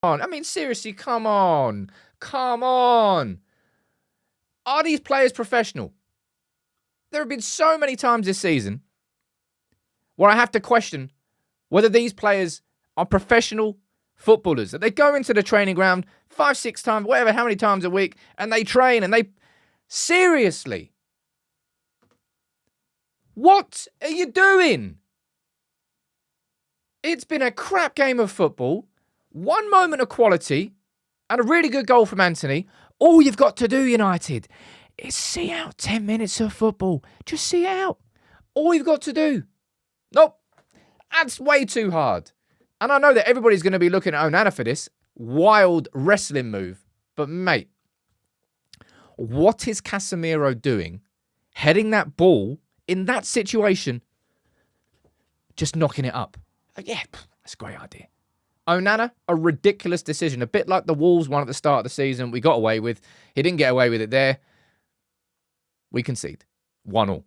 I mean, seriously, come on. Come on. Are these players professional? There have been so many times this season where I have to question whether these players are professional footballers. That they go into the training ground 5, 6 times, whatever, how many times a week, and they train and they... Seriously. What are you doing? It's been a crap game of football. One moment of quality and a really good goal from Anthony. All you've got to do, United, is see out 10 minutes of football. Just see out. All you've got to do. Nope. That's way too hard. And I know that everybody's going to be looking at Onana for this wild wrestling move. But mate, what is Casemiro doing heading that ball in that situation? Just knocking it up. Yeah, that's a great idea. Onana, a ridiculous decision. A bit like the Wolves one at the start of the season. We got away with. He didn't get away with it there. We concede. 1-1.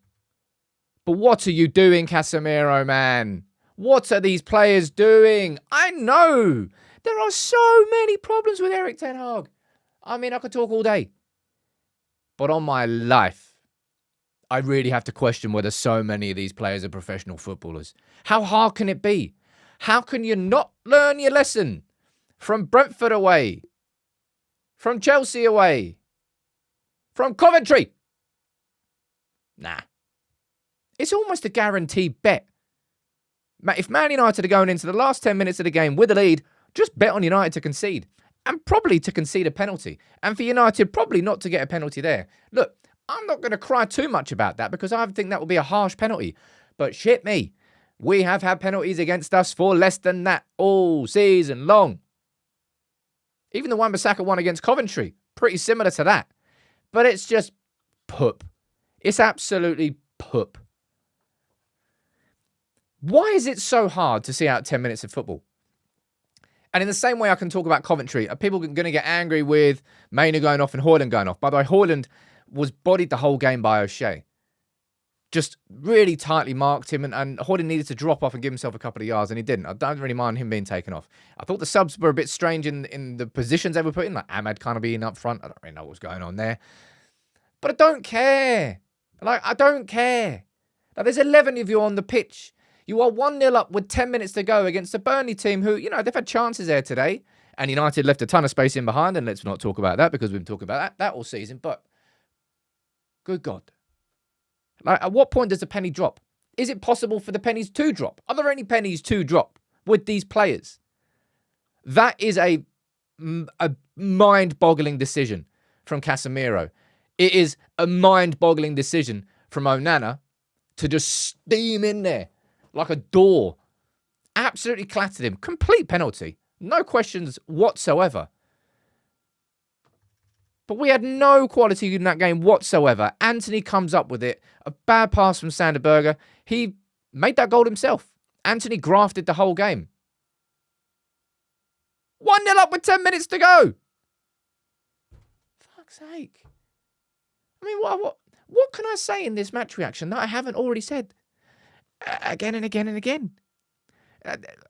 But what are you doing, Casemiro, man? What are these players doing? I know. There are so many problems with Erik ten Hag. I mean, I could talk all day. But on my life, I really have to question whether so many of these players are professional footballers. How hard can it be? How can you not learn your lesson from Brentford away, from Chelsea away, from Coventry? Nah. It's almost a guaranteed bet. If Man United are going into the last 10 minutes of the game with a lead, just bet on United to concede. And probably to concede a penalty. And for United, probably not to get a penalty there. Look, I'm not going to cry too much about that because I think that would be a harsh penalty. But shit me, we have had penalties against us for less than that all season long. Even the Wan-Bissaka one against Coventry, pretty similar to that. But it's just poop. It's absolutely poop. Why is it so hard to see out 10 minutes of football? And in the same way I can talk about Coventry, are people going to get angry with Maynard going off and Højlund going off? By the way, Højlund was bodied the whole game by O'Shea. Just really tightly marked him, and Højlund needed to drop off and give himself a couple of yards, and he didn't. I don't really mind him being taken off. I thought the subs were a bit strange in the positions they were put in, like Ahmad kind of being up front. I don't really know what was going on there. But I don't care. I don't care. There's 11 of you on the pitch. You are 1-0 up with 10 minutes to go against a Burnley team who, they've had chances there today. And United left a ton of space in behind. And let's not talk about that because we've been talking about that all season. But, good God. At what point does the penny drop? Is it possible for the pennies to drop? Are there any pennies to drop with these players? That is a mind-boggling decision from Casemiro. It is a mind-boggling decision from Onana to just steam in there like a door. Absolutely clattered him. Complete penalty. No questions whatsoever. But we had no quality in that game whatsoever. Anthony comes up with it. A bad pass from Sander Berge. He made that goal himself. Anthony grafted the whole game. 1-0 up with 10 minutes to go. Fuck's sake. I mean, what can I say in this match reaction that I haven't already said again and again and again?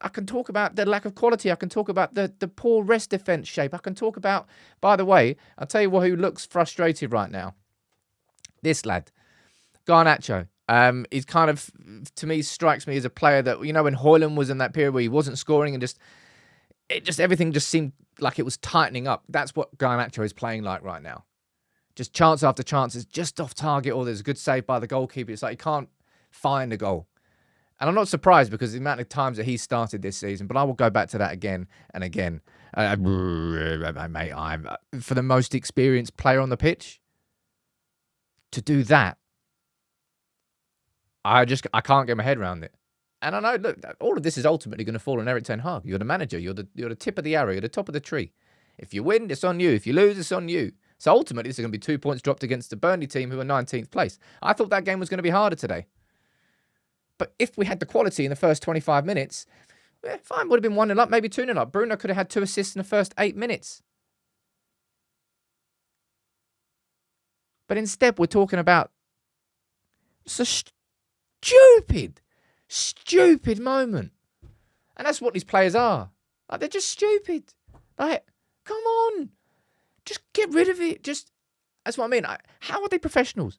I can talk about the lack of quality. I can talk about the poor rest defence shape. I can talk about, by the way, I'll tell you who looks frustrated right now. This lad, Garnacho. He's kind of, to me, strikes me as a player that, when Højlund was in that period where he wasn't scoring and everything just seemed like it was tightening up. That's what Garnacho is playing like right now. Just chance after chance is just off target, or there's a good save by the goalkeeper. It's like he can't find a goal. And I'm not surprised because the amount of times that he started this season, but I will go back to that again and again. Mate, I'm for the most experienced player on the pitch, to do that, I can't get my head around it. And I know, look, all of this is ultimately going to fall on Erik ten Hag. You're the manager. You're the tip of the arrow. You're the top of the tree. If you win, it's on you. If you lose, it's on you. So ultimately, this is going to be 2 points dropped against the Burnley team who are 19th place. I thought that game was going to be harder today. But if we had the quality in the first 25 minutes, fine, would have been 1-0 up, maybe 2-0 up. Bruno could have had 2 assists in the first 8 minutes. But instead, we're talking about it's a stupid moment. And that's what these players are. They're just stupid. Like, come on. Just get rid of it. That's what I mean. How are they professionals?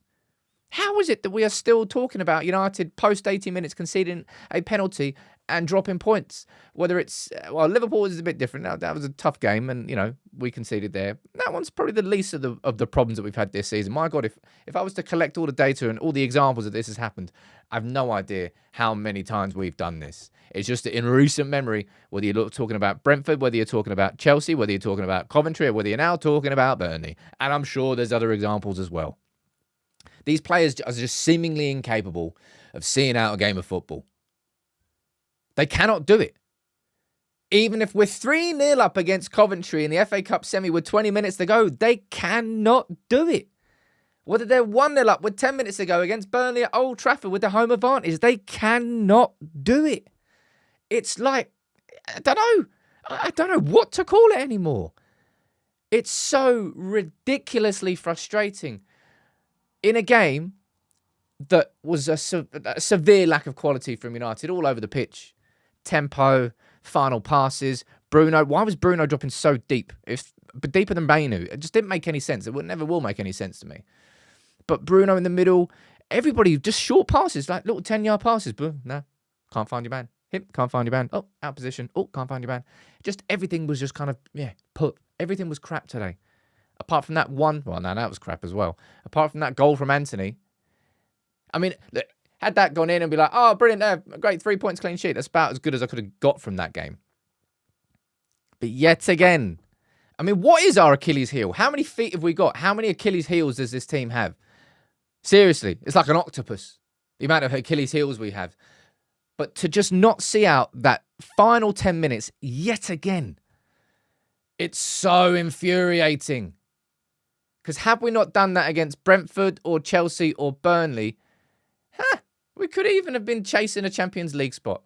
How is it that we are still talking about United post 80 minutes conceding a penalty and dropping points? Whether it's, Liverpool is a bit different. Now, that was a tough game and, we conceded there. That one's probably the least of the problems that we've had this season. My God, if I was to collect all the data and all the examples that this has happened, I have no idea how many times we've done this. It's just that in recent memory, whether you're talking about Brentford, whether you're talking about Chelsea, whether you're talking about Coventry, or whether you're now talking about Burnley. And I'm sure there's other examples as well. These players are just seemingly incapable of seeing out a game of football. They cannot do it. Even if we're 3-0 up against Coventry in the FA Cup semi with 20 minutes to go, they cannot do it. Whether they're 1-0 up with 10 minutes to go against Burnley at Old Trafford with the home advantage, they cannot do it. It's like, I don't know what to call it anymore. It's so ridiculously frustrating. In a game that was a severe lack of quality from United all over the pitch. Tempo, final passes. Bruno, why was Bruno dropping so deep? It's deeper than Mainu. It just didn't make any sense. It never will make any sense to me. But Bruno in the middle, everybody just short passes, like little 10-yard passes. Boom, no, can't find your man. Him, can't find your man. Oh, out position. Oh, can't find your man. Just everything was just kind of, put. Everything was crap today. Apart from that one, that was crap as well. Apart from that goal from Anthony, I mean, look, had that gone in and be like, oh, brilliant, great, 3 points clean sheet. That's about as good as I could have got from that game. But yet again, I mean, what is our Achilles heel? How many feet have we got? How many Achilles heels does this team have? Seriously, it's like an octopus, the amount of Achilles heels we have. But to just not see out that final 10 minutes yet again, it's so infuriating. Because had we not done that against Brentford or Chelsea or Burnley, we could even have been chasing a Champions League spot.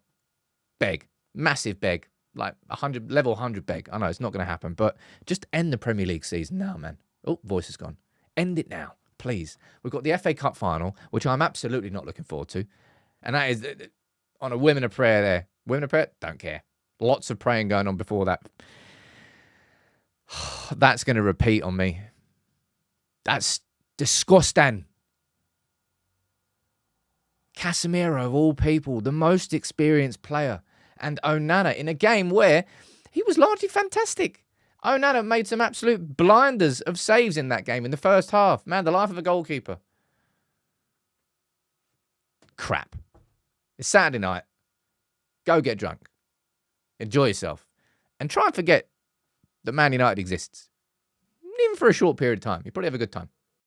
Beg. Massive beg. Like 100, level 100 beg. I know it's not going to happen, but just end the Premier League season now, man. Oh, voice is gone. End it now, please. We've got the FA Cup final, which I'm absolutely not looking forward to. And that is on a women of prayer there. Women of prayer? Don't care. Lots of praying going on before that. That's going to repeat on me. That's disgusting. Casemiro, of all people, the most experienced player, and Onana in a game where he was largely fantastic. Onana made some absolute blinders of saves in that game in the first half. Man, the life of a goalkeeper. Crap. It's Saturday night. Go get drunk. Enjoy yourself. And try and forget that Man United exists. Even for a short period of time. You probably have a good time.